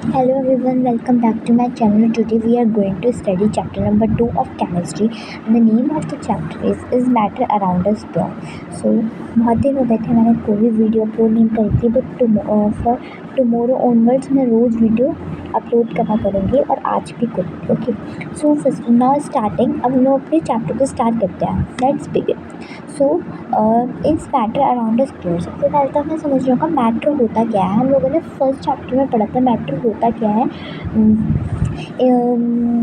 Hello everyone, welcome back to my channel. Today we are going to study chapter number 2 of chemistry and the name of the chapter is matter around us pure. So बहुत दिन हो गए थे मैंने कोई भी video upload नहीं करी थी बट फॉर टुमारो ऑनवर्ड्स मैं रोज़ वीडियो अपलोड करना करूँगी और आज भी करूँगी. Okay so first now starting. अब हम लोग अपने चैप्टर को स्टार्ट करते हैं. Let's begin. So it's matter around us pure. सबसे पहले तो हमें समझ रहे होगा मैटर होता क्या है. हम लोगों ने फर्स्ट चैप्टर में पढ़ा था मैटर होता क्या है.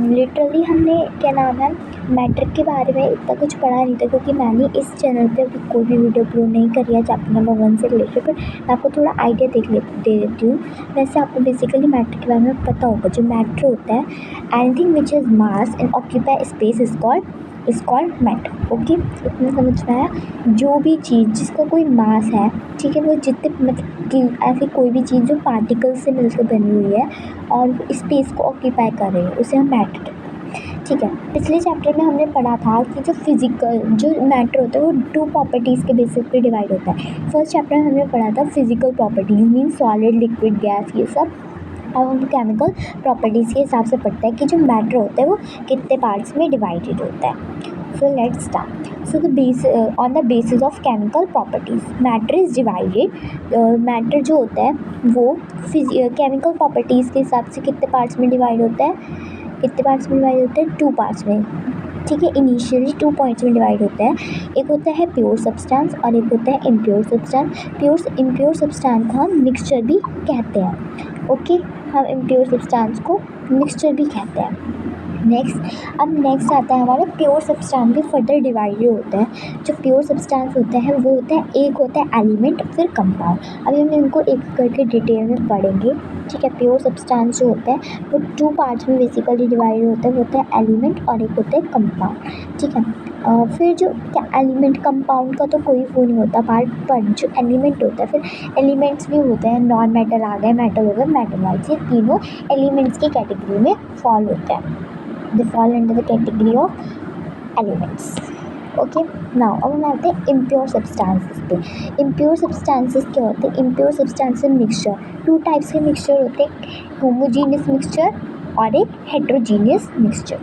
लिटरली हमने क्या नाम है मैटर के बारे में इतना कुछ पढ़ा नहीं था क्योंकि मैंने इस चैनल पे अभी कोई भी वीडियो अपलोड नहीं करी है चैप्टर नंबर 1 से रिलेटेड. पर मैं आपको थोड़ा आइडिया दे देती हूँ. वैसे आपको बेसिकली मैटर के बारे में पता होगा. जो मैटर होता है anything which is mass and occupy space is called matter. Okay इतना समझ में आया. जो भी चीज़ जिसका कोई मास है, ठीक है, वो जितने मतलब कि ऐसी कोई भी चीज़ जो पार्टिकल्स से मिलकर बनी हुई है और स्पेस को ऑक्यूपाई कर रही है उसे हम मैटर कहते हैं. ठीक है. पिछले चैप्टर में हमने पढ़ा था कि जो मैटर होता है वो 2 प्रॉपर्टीज़ के बेसिस पे डिवाइड होता है. फर्स्ट चैप्टर में हमने पढ़ा था physical properties mean solid liquid gas ये सब. अब हम केमिकल प्रॉपर्टीज़ के हिसाब से पढ़ते हैं कि जो मैटर होता है वो कितने पार्ट्स में डिवाइडेड होता है. So let's start. So on the basis of chemical properties matter is divided. Matter जो होता है वो केमिकल प्रॉपर्टीज़ के हिसाब से कितने पार्ट्स में डिवाइड होता है. 2 पार्ट्स में. ठीक है. इनिशियली 2 पॉइंट्स में डिवाइड होता है. एक होता है प्योर सब्सटेंस और एक होता है इम्प्योर सब्सटेंस. इम्प्योर सब्सटेंस को हम मिक्सचर भी कहते हैं. ओके हम इम्प्योर सब्सटेंस को मिक्सचर भी कहते हैं. नेक्स्ट आता है हमारा प्योर सब्सटेंस भी फर्दर डिवाइडेड होता है. जो प्योर सब्सटेंस होता है वो होता है एक होता है एलिमेंट फिर कंपाउंड. अभी हम इनको एक करके डिटेल में पढ़ेंगे. ठीक है. प्योर सब्सटेंस जो होता है वो 2 पार्ट्स में बेसिकली डिवाइडेड होता है. वो होता है एलिमेंट और एक होता है कंपाउंड. ठीक है. फिर जो क्या एलिमेंट कंपाउंड का तो कोई वो नहीं होता पार्ट, पर जो एलिमेंट होता है फिर एलिमेंट्स भी होते हैं. नॉन मेटल आ गए, मेटल हो गए, मेटलॉइड्स. ये तीनों एलिमेंट्स की कैटेगरी में फॉल होते हैं. They fall under the category of elements. Okay now अब हम आते हैं इम्प्योर सब्सटेंसेस पे. इम्प्योर सब्सटेंसेस क्या होते हैं. इम्प्योर सब्सटेंसेस मिक्सचर 2 टाइप्स के मिक्सचर होते हैं. होमोजीनियस मिक्सचर और एक हेट्रोजीनियस मिक्सचर.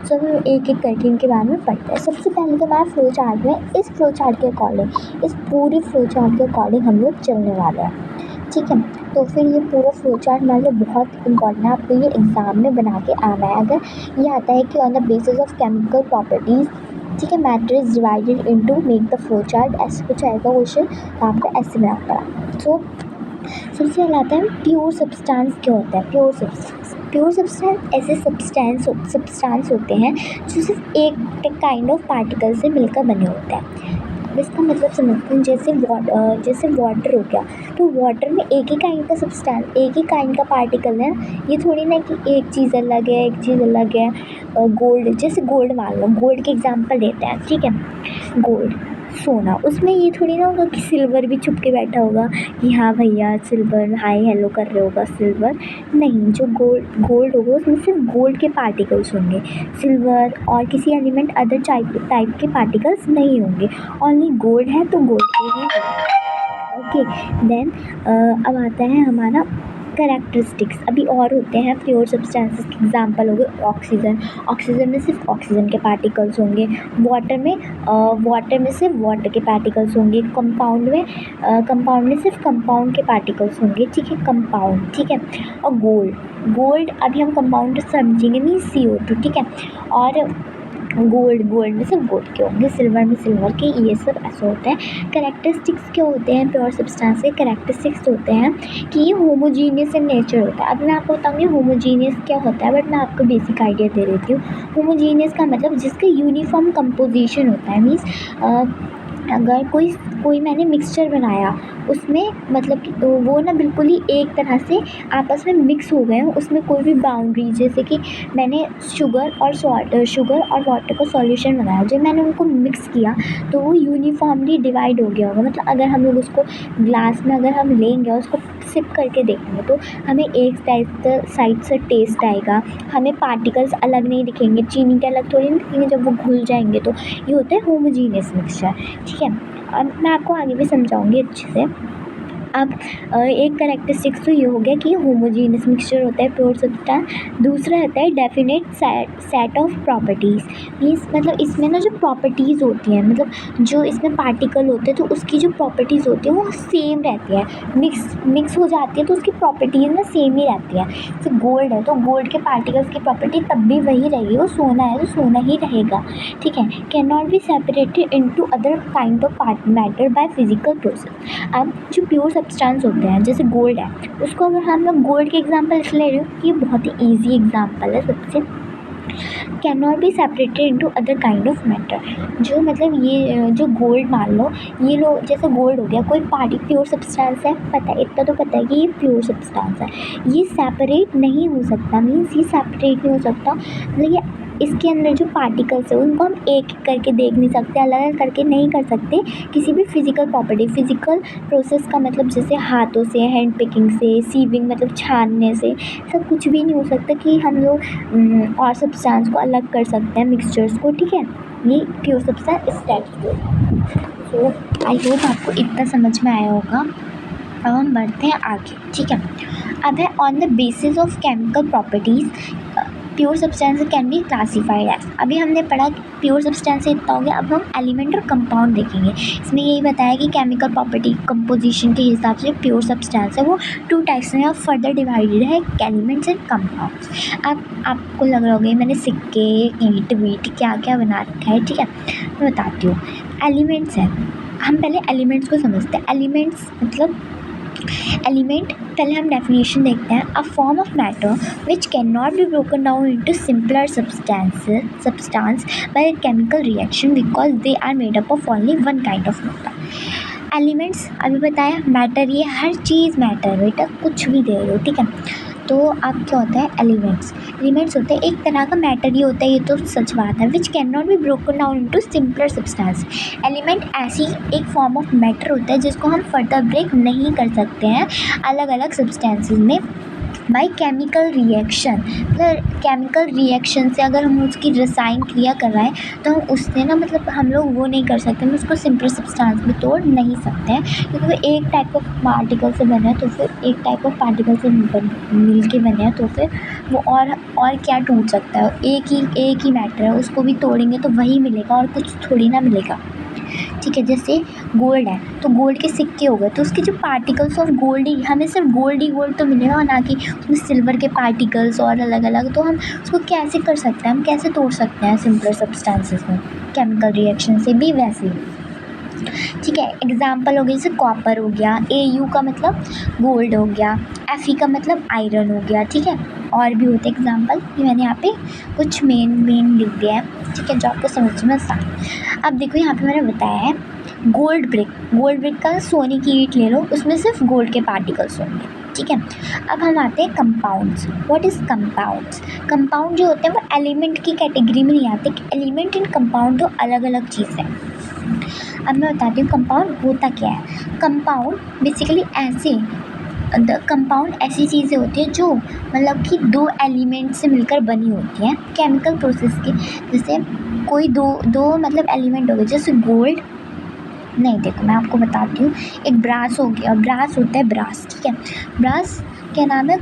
सो हम एक एक करके इनके बारे में पढ़ते हैं. सबसे पहले तो हमारा फ्लो चार्ट में इस फ्लो चार्ट के अकॉर्डिंग इस पूरी फ्लो चार्ट के अकॉर्डिंग हम लोग चलने वाले हैं. ठीक है. तो फिर ये पूरा फ्लो चार्ट मान लो बहुत इंपॉर्टेंट है. आपको ये एग्ज़ाम में बना के आना है. अगर ये आता है कि on the basis of chemical properties, ठीक है, matter is divided into make the flow chart, ऐसे कुछ आएगा क्वेश्चन तो आपको ऐसे बनाना पड़ा. सो सबसे पहले आता है प्योर सब्सटेंस क्या होता है. प्योर सब्सटेंस ऐसे सब्सटेंस होते हैं जो सिर्फ एक काइंड ऑफ पार्टिकल से मिलकर बने होते हैं. अब इसका मतलब समझते हैं. जैसे वाटर हो गया तो वाटर में एक ही काइंड का सब्सटेंस, एक ही काइंड का पार्टिकल है. ये थोड़ी ना कि एक चीज़ अलग है एक चीज़ अलग है. गोल्ड, जैसे गोल्ड मान लो, गोल्ड के एग्जांपल देते हैं. ठीक है. गोल्ड सोना, उसमें ये थोड़ी ना होगा कि सिल्वर भी छुप के बैठा होगा कि हाँ भैया सिल्वर हाय हेलो कर रहे होगा सिल्वर. नहीं, जो गोल्ड होगा उसमें सिर्फ गोल्ड के पार्टिकल्स होंगे. सिल्वर और किसी एलिमेंट अदर टाइप के पार्टिकल्स नहीं होंगे. ओनली गोल्ड है तो गोल्ड के ही होंगे. ओके देन अब आता है हमारा कैरेक्टरिस्टिक्स. अभी और होते हैं प्योर सब्सटेंसेस के एग्जांपल हो गए ऑक्सीजन में सिर्फ ऑक्सीजन के पार्टिकल्स होंगे. वाटर में सिर्फ वाटर के पार्टिकल्स होंगे. कंपाउंड में सिर्फ कंपाउंड के पार्टिकल्स होंगे. ठीक है. कंपाउंड. ठीक है. और गोल्ड अभी हम कंपाउंड समझेंगे मीन CO2. ठीक है. और गोल्ड में सिर्फ गोल्ड के होंगे. सिल्वर में सिल्वर के. ये सब ऐसे होते हैं. कैरेक्टरिस्टिक्स क्या होते हैं प्योर सब्सटेंस के. कैरेक्टरिस्टिक्स होते हैं कि ये होमोजीनियस इन नेचर होता है. अब मैं आपको बताऊँगी होमोजीनियस क्या होता है, बट मैं आपको बेसिक आइडिया दे देती हूँ. होमोजीनियस का मतलब जिसका यूनिफॉर्म कंपोजिशन होता है. मीन्स अगर कोई मैंने मिक्सचर बनाया उसमें मतलब कि वो ना बिल्कुल ही एक तरह से आपस में मिक्स हो गए हों. उसमें कोई भी बाउंड्री, जैसे कि मैंने शुगर और वाटर का सॉल्यूशन बनाया, जब मैंने उनको मिक्स किया तो वो यूनिफॉर्मली डिवाइड हो गया होगा. मतलब अगर हम लोग उसको ग्लास में अगर हम लेंगे और उसको सिप करके देखेंगे तो हमें एक साइड से टेस्ट आएगा. हमें पार्टिकल्स अलग नहीं दिखेंगे. चीनी के अलग थोड़ी नहीं दिखेंगे जब वो घुल जाएंगे. तो ये होता है होमोजीनियस मिक्सचर. ठीक है. अब मैं आपको आगे भी समझाऊंगी अच्छे से. अब एक कैरेक्टरिस्टिक्स तो ये हो गया कि होमोजीनियस मिक्सचर होता है प्योर सब्सटेंस। दूसरा होता है definite set of properties. Means मतलब इसमें ना जो प्रॉपर्टीज़ होती हैं, मतलब जो इसमें पार्टिकल होते हैं तो उसकी जो प्रॉपर्टीज़ होती है वो सेम रहती है। मिक्स हो जाती है तो उसकी प्रॉपर्टीज़ ना सेम ही रहती है। जैसे गोल्ड है तो गोल्ड के पार्टिकल्स की प्रॉपर्टी तब भी वही रहेगी, वो सोना है तो सोना ही रहेगा, ठीक है। Can not be separated into other kind of matter by physical process. अब जो प्योर सब्सटेंस होते हैं जैसे गोल्ड है, उसको अगर हम लोग गोल्ड के एग्जांपल इसलिए ले रहे हो, ये बहुत ही ईजी एग्जांपल है सबसे। Can not be separated into other kind of matter. जो मतलब ये जो गोल्ड मान लो, ये लो जैसे गोल्ड हो गया, कोई पार्टी प्योर सब्सटेंस है, पता है इतना तो पता है कि ये प्योर सब्सटेंस है, ये सेपरेट नहीं हो सकता। मीन्स ये सेपरेट नहीं हो सकता, मतलब ये इसके अंदर जो पार्टिकल्स है उनको हम एक एक करके देख नहीं सकते, अलग अलग करके नहीं कर सकते। किसी भी फिजिकल प्रॉपर्टी, फिजिकल प्रोसेस का मतलब जैसे हाथों से, हैंड पिकिंग से, सीविंग मतलब छानने से, सब कुछ भी नहीं हो सकता कि हम लोग और सब्सटेंस को अलग कर सकते हैं, मिक्सचर्स को, ठीक है। ये प्योर सब्सटेंस इस टाइप से। सो आई होप आपको इतना समझ में आया होगा। अब हम बढ़ते हैं आगे, ठीक है। अब है on the basis of chemical properties pure substance can be classified as. अभी हमने पढ़ा प्योर सब्सटेंस से इतना हो गया, अब हम एलिमेंट और कंपाउंड देखेंगे। इसमें यही बताया कि केमिकल प्रॉपर्टी कंपोजिशन के हिसाब से प्योर सब्सटेंस है वो 2 टाइप्स में फर्दर डिवाइडेड है, एलिमेंट्स एंड कंपाउंड्स। अब आपको लग रहा होगा मैंने सिक्के, ईंट वीट क्या क्या बना रखा है, ठीक है। मैं बताती हूँ। एलिमेंट्स है, हम पहले एलिमेंट्स को समझते हैं। एलिमेंट्स मतलब एलिमेंट, पहले हम डेफिनेशन देखते हैं। A form of matter which can not be broken down into simpler substance by a chemical reaction because they are made up of only one kind of matter. Elements अभी बताया, matter, ये हर चीज़ matter, बेटा कुछ भी दे रहे हो, ठीक है। तो अब क्या होता है एलिमेंट्स होते हैं एक तरह का मैटर ही होता है, ये तो सच बात है। विच can not be broken down into simpler substance. Element ऐसी एक फॉर्म ऑफ मैटर होता है जिसको हम फर्दर ब्रेक नहीं कर सकते हैं अलग अलग सब्सटेंसेस में बाई केमिकल रिएक्शन। मतलब केमिकल रिएक्शन से अगर हम उसकी रसायन क्रिया कर रहे हैं तो हम उससे ना मतलब हम लोग वो नहीं कर सकते, हम उसको सिंपल सब्सटेंस में तोड़ नहीं सकते हैं, क्योंकि वो एक टाइप ऑफ पार्टिकल से बने हैं, तो फिर एक टाइप ऑफ पार्टिकल से मिल के बने हैं, तो फिर वो और क्या टूट सकता है। एक ही मैटर है, उसको भी तोड़ेंगे तो वही मिलेगा और कुछ थोड़ी ना मिलेगा, ठीक है। जैसे गोल्ड है तो गोल्ड के सिक्के हो गए, तो उसके जो पार्टिकल्स ऑफ गोल्ड ही, हमें सिर्फ गोल्ड ही गोल्ड तो मिलेगा, ना कि उसमें सिल्वर के पार्टिकल्स और अलग अलग। तो हम उसको कैसे कर सकते हैं, हम कैसे तोड़ सकते हैं सिंपलर सब्सटेंसेस में केमिकल रिएक्शन से भी वैसे ही, ठीक है। एग्जाम्पल हो गया जैसे कॉपर हो गया, AU का मतलब गोल्ड हो गया, FE का मतलब आयरन हो गया, ठीक है। और भी होते एग्जाम्पल, ये मैंने यहाँ पे कुछ मेन लिख दिया है, ठीक है, जो आपको समझ में सा। अब देखो यहाँ पे मैंने बताया है गोल्ड ब्रिक का सोने की ईंट ले लो, उसमें सिर्फ गोल्ड के पार्टिकल्स होंगे, ठीक है। अब हम आते हैं compounds. What is compounds? Compound जो होते हैं वो एलिमेंट की कैटेगरी में नहीं आते, एलिमेंट एंड कंपाउंड तो अलग अलग चीज़ है। अब मैं बताती हूँ कंपाउंड होता क्या है। कंपाउंड बेसिकली कंपाउंड ऐसी चीज़ें होती हैं जो मतलब कि 2 एलिमेंट से मिलकर बनी होती हैं केमिकल प्रोसेस की। जैसे कोई दो मतलब एलिमेंट हो गए, जैसे गोल्ड, नहीं देखो मैं आपको बताती हूँ। एक ब्रास हो गया, ब्रास होता है ब्रास, ठीक है। ब्रास क्या नाम है,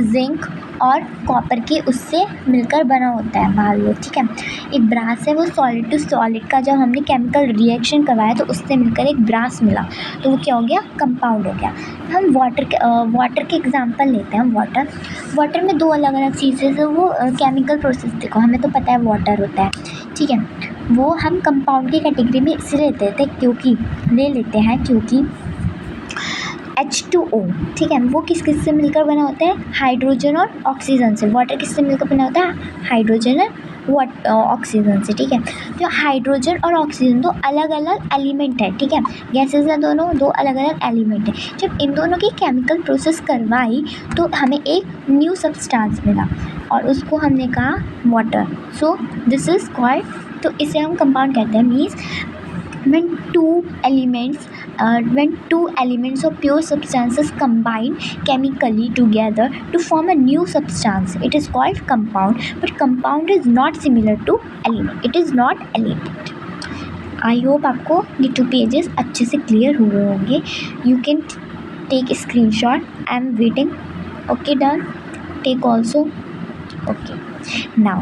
जिंक और कॉपर के उससे मिलकर बना होता है मान लो, ठीक है। एक ब्रास है, वो सॉलिड टू सॉलिड का जब हमने केमिकल रिएक्शन करवाया तो उससे मिलकर एक ब्रास मिला, तो वो क्या हो गया, कंपाउंड हो गया। हम वाटर के एग्जांपल लेते हैं। वाटर में 2 अलग अलग चीज़ें से वो केमिकल प्रोसेस, देखो हमें तो पता है वाटर होता है, ठीक है। वो हम कंपाउंड की कैटेगरी में इसलिए ले लेते हैं क्योंकि H2O, ठीक है, वो किस से मिलकर बना होता है, हाइड्रोजन और ऑक्सीजन से। वाटर किससे मिलकर बना होता है, हाइड्रोजन और ऑक्सीजन से, ठीक है। तो हाइड्रोजन और ऑक्सीजन 2 अलग अलग एलिमेंट है, ठीक है। गैसेस हैं दोनों, 2 अलग अलग एलिमेंट है। जब इन दोनों की केमिकल प्रोसेस करवाई तो हमें एक न्यू सब्सटेंस मिला और उसको हमने कहा water. So this is called, तो इसे हम कंपाउंड कहते हैं। Means when two elements of pure substances combine chemically together to form a new substance, it is called compound. But compound is not similar to element, it is not element. I hope आपको ये 2 pages अच्छे से clear हुए होंगे। You can take screenshot, I am waiting. Okay done, take also. Okay now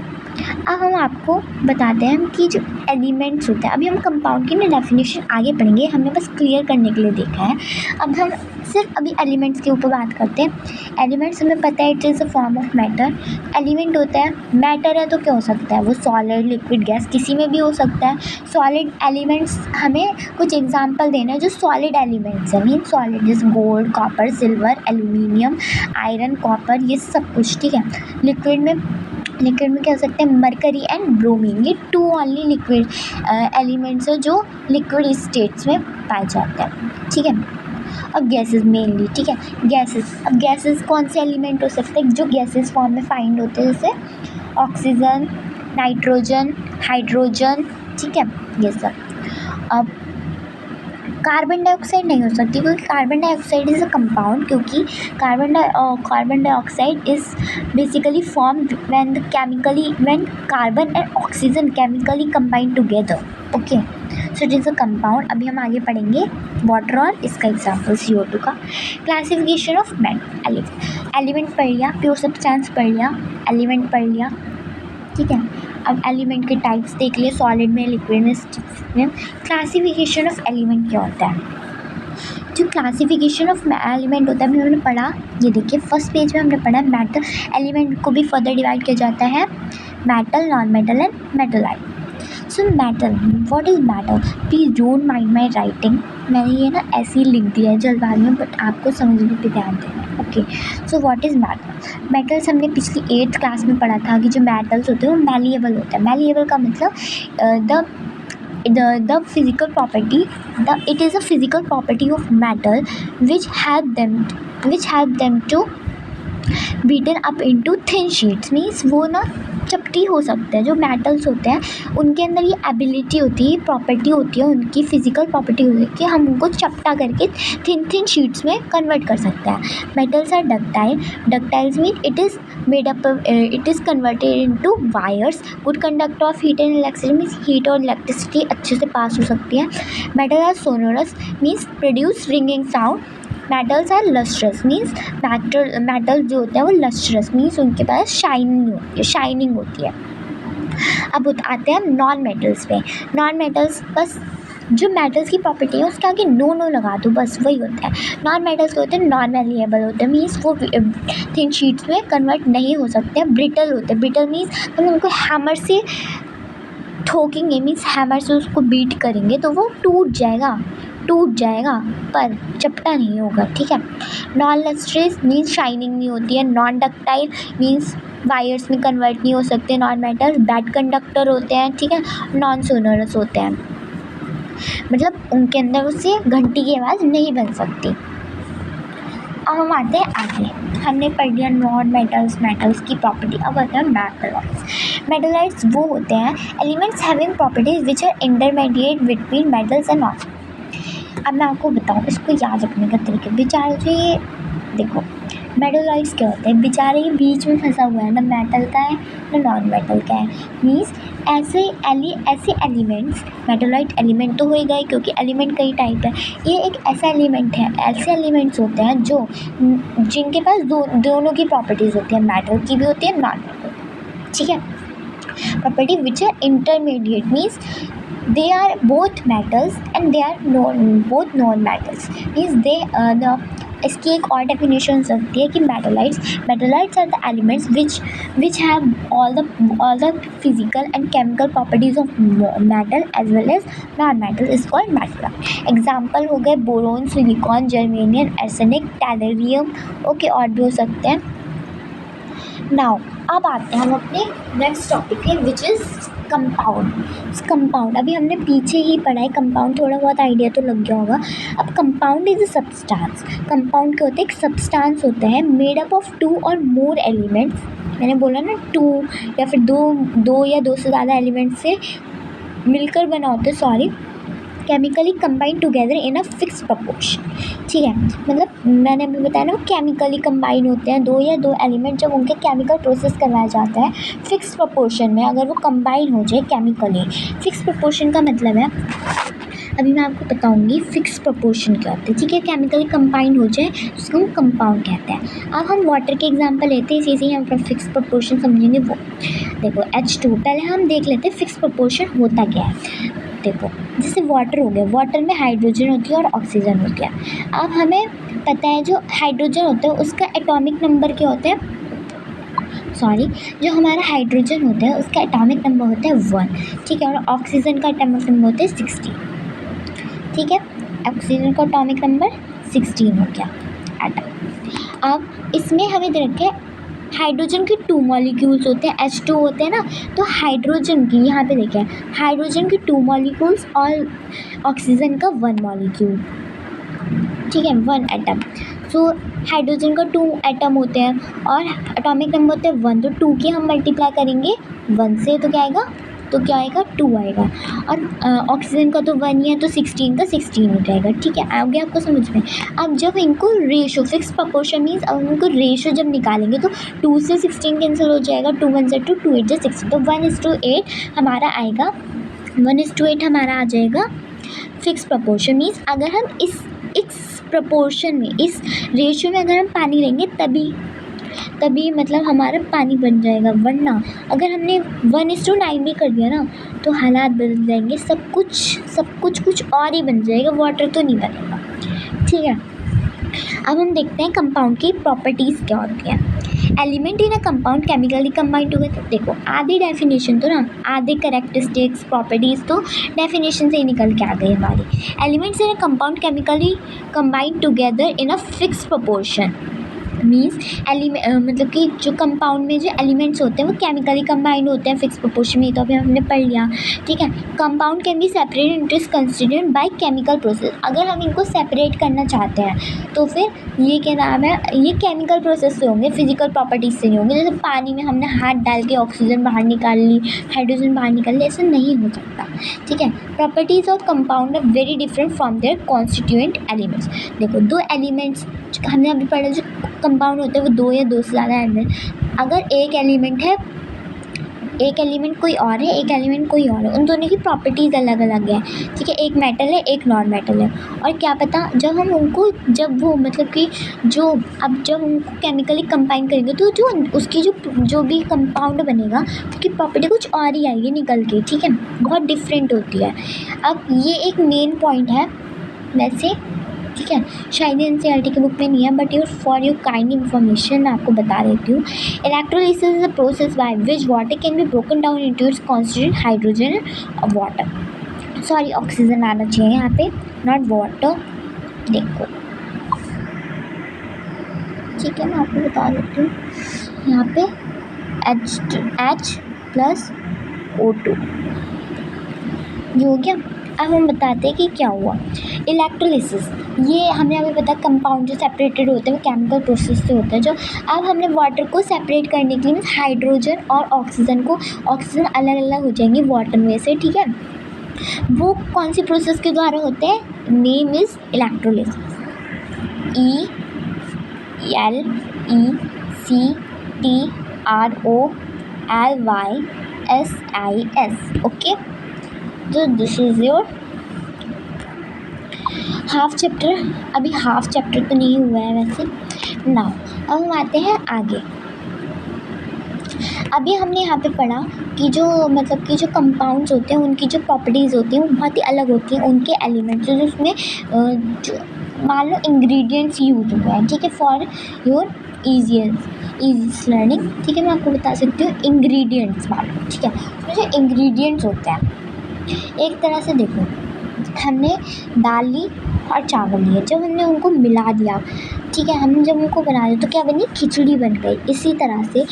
अब हम आपको बताते हैं कि जो एलिमेंट्स होते हैं, अभी हम कंपाउंड की ना डेफिनेशन आगे पढ़ेंगे, हमने बस क्लियर करने के लिए देखा है। अब हम सिर्फ अभी एलिमेंट्स के ऊपर बात करते हैं। एलिमेंट्स हमें पता है it is a form of matter. Element होता है, मैटर है तो क्या हो सकता है, वो सॉलिड, लिक्विड, गैस किसी में भी हो सकता है। सॉलिड एलिमेंट्स हमें कुछ एग्जांपल देना है जो सॉलिड एलिमेंट्स है, मीन सॉलिड जैसे gold, copper, silver, aluminium, iron, copper, ये सब कुछ, ठीक है। लिक्विड में क्या हो सकते हैं, मरकरी एंड ब्रोमीन, ये 2 ओनली लिक्विड एलिमेंट्स है जो लिक्विड स्टेट्स में पाए जाते हैं, ठीक है। और गैसेस मेनली, ठीक है। अब गैसेस कौन से एलिमेंट हो सकते हैं जो गैसेस फॉर्म में फाइंड होते हैं, जैसे ऑक्सीजन, नाइट्रोजन, हाइड्रोजन, ठीक है, ये सब। अब कार्बन डाइऑक्साइड नहीं हो सकती क्योंकि carbon dioxide is a compound, क्योंकि carbon dioxide is basically form when carbon and oxygen chemically combine together. Okay, so it is a compound. अभी हम आगे पढ़ेंगे वाटर और इसका एग्जाम्पल CO2 का। क्लासिफिकेशन ऑफ एलिमेंट पढ़ लिया, प्योर सब्सटेंस पढ़ लिया, एलिमेंट पढ़ लिया, ठीक है। अब एलिमेंट के टाइप्स देख लिए, सॉलिड में, लिक्विड में। क्लासिफिकेशन ऑफ एलिमेंट क्या होता है, जो क्लासिफिकेशन ऑफ एलिमेंट होता है अभी हमने पढ़ा, ये देखिए फर्स्ट पेज में हमने पढ़ा मेटल एलिमेंट को भी फर्दर डिवाइड किया जाता है, metal, non metal and मेटलाइट। So metal, what is metal, please don't mind my writing, मैंने ये ना ऐसे ही लिख दिया है जल्दबाजी में, बट आपको समझने पे ध्यान देना है। Okay, so what is metal. Metals हमने पिछली 8th क्लास में पढ़ा था कि जो मेटल्स होते हैं वो मैलिएबल होते हैं। मैलिएबल का मतलब the physical property, it is a physical property of metal which help them to beaten up into thin sheets, means वो ना चपटी हो सकते हैं। जो मेटल्स होते हैं उनके अंदर ये एबिलिटी होती है, प्रॉपर्टी होती है, उनकी फिजिकल प्रॉपर्टी होती है कि हम उनको चपटा करके थिन शीट्स में कन्वर्ट कर सकते हैं। Metals are ductiles mean it is converted into wires, good conductor of heat and electricity, means heat और इलेक्ट्रिसिटी अच्छे से पास हो सकती है। Metal are sonorous, means produce ringing sound. Metals are lustrous, means metals जो होते हैं वो लस्ट्रस, मीन्स उनके पास शाइनिंग होती है। अब आते हैं हम नॉन मेटल्स पे। नॉन मेटल्स बस जो मेटल्स की प्रॉपर्टी है उसके आगे नो लगा दो, बस वही होता है। नॉन मेटल्स होते हैं नॉन मैलिएबल होते हैं, मीन्स वो थिन शीट्स में कन्वर्ट नहीं हो सकते हैं। ब्रिटल होते हैं, ब्रिटल मीन्स हम उनको हैमर से ठोकेंगे, मीन्स हैमर से उसको बीट करेंगे तो वो टूट जाएगा पर चपटा नहीं होगा, ठीक है। नॉन लस्ट्रस मीन्स शाइनिंग नहीं होती है। नॉन डक्टाइल मीन्स वायर्स में कन्वर्ट नहीं हो सकते। नॉन मेटल बैड कंडक्टर होते हैं, ठीक है। नॉन सोनोरस होते हैं, मतलब उनके अंदर उससे घंटी की आवाज़ नहीं बन सकती। अब हम आते हैं आगे, हमने पढ़ लिया नॉन मेटल्स की प्रॉपर्टी। अब आते हैं मेटलाइट्स वो होते हैं elements having properties which are intermediate between metals and non. अब मैं आपको बताऊँ इसको याद रखने का तरीका। बेचारे जो ये देखो मेटलाइट्स क्या होते हैं, बेचारे ये बीच में फंसा हुआ है, ना मेटल का है ना नॉन मेटल का है, मीन्स ऐसे एलिमेंट्स, मेटलाइट एलिमेंट तो हो ही गए क्योंकि एलिमेंट कई टाइप है। ये एक ऐसा एलिमेंट है, ऐसे एलिमेंट्स होते हैं जो जिनके पास दोनों की प्रॉपर्टीज़ होती है, मेटल की भी होती है, नॉन मेटल, ठीक है। Property which are intermediate means they are both metals and they are both non-metals, means they इसकी एक और डेफिनेशन हो सकती है कि metalloids are the elements which have all the physical and chemical properties of metal as well as non metal, is called metalloid. Example हो गए boron, silicon, germanium, arsenic, tellurium, okay, और भी हो सकते हैं। नाउ अब आते हैं हम अपने नेक्स्ट टॉपिक है विच इज़ कंपाउंड। अभी हमने पीछे ही पढ़ा है कंपाउंड, थोड़ा बहुत आइडिया तो लग गया होगा। अब compound is a substance. Compound क्या होता है, एक सब्सटेंस होता है मेड अप ऑफ 2 और मोर एलिमेंट्स। मैंने बोला ना 2 या फिर दो या 2 से ज़्यादा एलिमेंट्स से मिलकर बना होता है, sorry, chemically combine together in a fix proportion, ठीक है। मतलब मैंने अभी बताया ना, केमिकली कंबाइन होते हैं 2 या 2 एलिमेंट, जब उनके केमिकल प्रोसेस करवाया जाता है फिक्स प्रपोर्शन में, अगर वो कंबाइन हो जाए केमिकली। फिक्स प्रपोर्शन का मतलब है अभी मैं आपको बताऊंगी फिक्स प्रोपोर्शन क्या होता है, ठीक है। केमिकली कंबाइंड हो जाए तो उसको हम कंपाउंड कहते हैं। अब हम वाटर के एग्जांपल लेते हैं, इसी से ही हम फिक्स प्रोपोर्शन समझेंगे। वो देखो H2, पहले हम देख लेते हैं फिक्स प्रोपोर्शन होता क्या है। देखो जैसे वाटर हो गया, वाटर में हाइड्रोजन होती है और ऑक्सीजन होती है। अब हमें पता है जो हाइड्रोजन होता है उसका एटॉमिक नंबर क्या होता है, जो हमारा हाइड्रोजन होता है उसका एटॉमिक नंबर होता है 1, ठीक है। और ऑक्सीजन का एटॉमिक नंबर होता है 16, ठीक है। ऑक्सीजन का एटॉमिक नंबर 16 हो गया एटम। अब इसमें हमें दे रखा है हाइड्रोजन के 2 मॉलिक्यूल्स होते हैं, H2 होते हैं ना, तो हाइड्रोजन की यहाँ पे देखें हाइड्रोजन के 2 मॉलिक्यूल्स और ऑक्सीजन का 1 मॉलिक्यूल, ठीक है, 1 एटम। सो हाइड्रोजन का 2 एटम होते हैं और एटॉमिक नंबर होते हैं 1, तो 2 की हम मल्टीप्लाई करेंगे 1 से तो क्या आएगा 2 आएगा। और ऑक्सीजन का तो 1 ही है तो 16 का 16 हो जाएगा, ठीक है। आ गया आपको समझ में। अब जब इनको रेशो फिक्स प्रोपोर्शन मीन्स अब इनको रेशो जब निकालेंगे तो 2 से 16 कैंसिल हो जाएगा, 2 1 से 2, 2 8 से 16, तो 1:8 हमारा आएगा, 1:8 हमारा आ जाएगा फिक्स प्रोपोर्शन। मीन्स अगर हम इस प्रोपोर्शन में, इस रेशियो में अगर हम पानी लेंगे तभी मतलब हमारा पानी बन जाएगा, वरना अगर हमने 1:9 भी कर दिया ना तो हालात बदल जाएंगे, सब कुछ और ही बन जाएगा, वाटर तो नहीं बनेगा, ठीक है। अब हम देखते हैं कंपाउंड की प्रॉपर्टीज़ क्या होती हैं। Element in a compound chemically combined together. देखो आधी डेफिनेशन तो ना, आधे करेक्टरिस्टिक्स प्रॉपर्टीज़ तो डेफिनेशन से ही निकल के आ गई हमारी। Elements in a compound chemically combined together in a fix proportion means मतलब कि जो कंपाउंड में जो एलिमेंट्स होते हैं वो केमिकली कंबाइंड होते हैं फिक्स प्रोपोर्शन में, तो अभी हमने पढ़ लिया, ठीक है। Compound can be separated into constituent by chemical process. अगर हम इनको सेपरेट करना चाहते हैं तो फिर ये क्या नाम है, ये केमिकल प्रोसेस से होंगे, फिजिकल प्रॉपर्टीज से नहीं होंगे। जैसे पानी में हमने हाथ डाल के ऑक्सीजन बाहर निकाल ली, हाइड्रोजन बाहर निकाल ली, ऐसा नहीं हो सकता, ठीक है। Properties of compound are very different from their constituent elements. देखो दो एलिमेंट्स हमने अभी पढ़ा, जो कंपाउंड होते हैं वो 2 या 2 से ज़्यादा एलिमेंट, अगर एक एलिमेंट कोई और है, एक एलिमेंट कोई और है, उन दोनों की प्रॉपर्टीज़ अलग अलग है, ठीक है। एक मेटल है, एक नॉन मेटल है, और क्या पता जब हम उनको जब उनको केमिकली कंबाइन करेंगे तो जो उसकी जो भी कंपाउंड बनेगा उसकी प्रॉपर्टी कुछ और ही आएगी निकल के, ठीक है, बहुत डिफरेंट होती है। अब ये एक मेन पॉइंट है वैसे, ठीक है, शायद एनसीईआरटी की बुक में नहीं है, but for your kind information मैं आपको बता देती हूँ। Electrolysis is a process by which water can be broken down into its constituent hydrogen और वाटर, सॉरी ऑक्सीजन आना चाहिए यहाँ पे, नॉट वाटर। देखो ठीक है, मैं आपको बता देती हूँ, यहाँ पे H+O2 ये हो गया। अब हम बताते हैं कि क्या हुआ इलेक्ट्रोलिसिस। ये हमने अभी पता कंपाउंड जो सेपरेटेड होते हैं वो केमिकल प्रोसेस से होता है। जो अब हमने वाटर को सेपरेट करने के लिए हाइड्रोजन और ऑक्सीजन अलग अलग हो जाएंगे वाटर में से, ठीक है। वो कौन सी प्रोसेस के द्वारा होते हैं, name is electrolysis, ELECTROLYSIS, okay. तो this is your half chapter. अभी हाफ चैप्टर तो नहीं हुआ है वैसे ना। अब हम आते हैं आगे। अभी हमने यहाँ पे पढ़ा कि जो कंपाउंड्स होते हैं उनकी जो प्रॉपर्टीज़ होती हैं वो बहुत ही अलग होती हैं, उनके एलिमेंट्स जो उसमें जो मान लो इंग्रेडिएंट्स यूज हुए हैं, ठीक है, फॉर योर इजी लर्निंग, ठीक है। मैं आपको बता सकती हूँ इंग्रेडिएंट्स मान लो, ठीक है। उसमें जो इंग्रेडिएंट्स होते हैं एक तरह से देखो, हमने दाल ली और चावल लिए, जब हमने उनको मिला दिया, ठीक है, हमने जब उनको बना दिया तो क्या बनी, खिचड़ी बन गई। इसी तरह से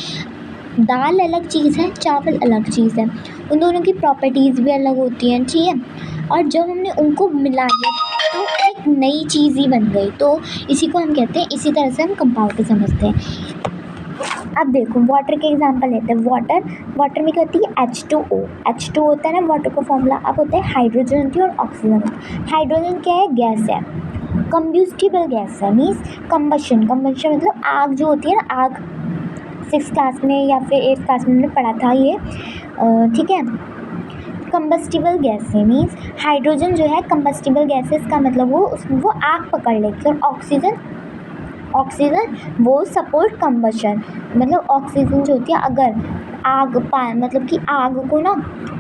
दाल अलग चीज़ है, चावल अलग चीज़ है, उन दोनों की प्रॉपर्टीज़ भी अलग होती हैं, ठीक है। और जब हमने उनको मिला दिया तो एक नई चीज़ ही बन गई, तो इसी को हम कहते हैं, इसी तरह से हम कंपाउंड को समझते हैं। अब देखो वाटर के एग्जांपल लेते हैं। वाटर में क्या होती है, H2O होता है ना वाटर का फॉर्मूला। अब होता है हाइड्रोजन होती है और ऑक्सीजन। हाइड्रोजन क्या है, गैस है, कंब्यूस्टिबल गैस है, मीन्स कंबशन मतलब आग जो होती है ना, आग 6th क्लास में या फिर 8th क्लास में हमने पढ़ा था ये, ठीक है। कंबस्टिबल गैसें मीन्स हाइड्रोजन जो है कंबस्टिबल गैसेस का मतलब वो आग पकड़ लेती है, और ऑक्सीजन वो सपोर्ट कंबशन, मतलब ऑक्सीजन जो होती है अगर मतलब कि आग को ना,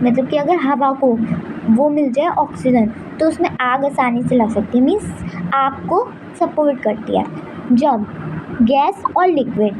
मतलब कि अगर हवा को वो मिल जाए ऑक्सीजन तो उसमें आग आसानी से लग सकती है, मीन्स आग को सपोर्ट करती है। जब गैस और लिक्विड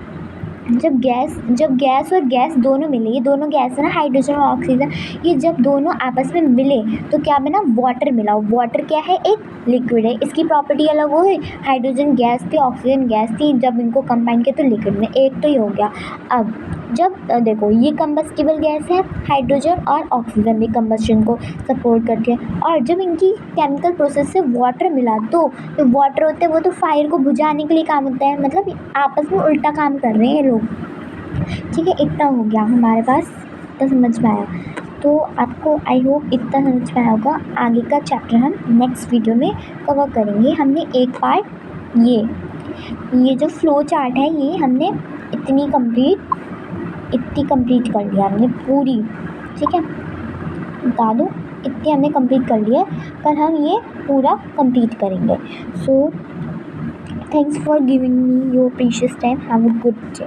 जब गैस और गैस दोनों मिले, ये दोनों गैस है ना हाइड्रोजन और ऑक्सीजन, ये जब दोनों आपस में मिले तो क्या बना, वाटर मिला। वाटर क्या है, एक लिक्विड है, इसकी प्रॉपर्टी अलग हो गई, हाइड्रोजन गैस थी ऑक्सीजन गैस थी, जब इनको कंबाइन किया तो लिक्विड में, एक तो ये हो गया। अब जब देखो ये कंबस्टिबल गैस है, हाइड्रोजन और ऑक्सीजन भी कंबस्शन को सपोर्ट करती है, और जब इनकी केमिकल प्रोसेस से वाटर मिला तो वाटर होते हैं वो तो फायर को बुझाने के लिए काम होता है, मतलब आपस में उल्टा काम कर रहे हैं लोग। ठीक है, इतना हो गया हमारे पास, इतना समझ में आया तो आपको आई होप इतना समझ में आया होगा। आगे का चैप्टर हम नेक्स्ट वीडियो में कवर करेंगे। हमने एक पार्ट ये जो फ्लो चार्ट है ये हमने इतनी कंप्लीट कर लिया हमने पूरी, ठीक है, बता दो इतनी हमने कंप्लीट कर लिया, कल हम ये पूरा कंप्लीट करेंगे। So thanks for giving me your precious time, have a good day.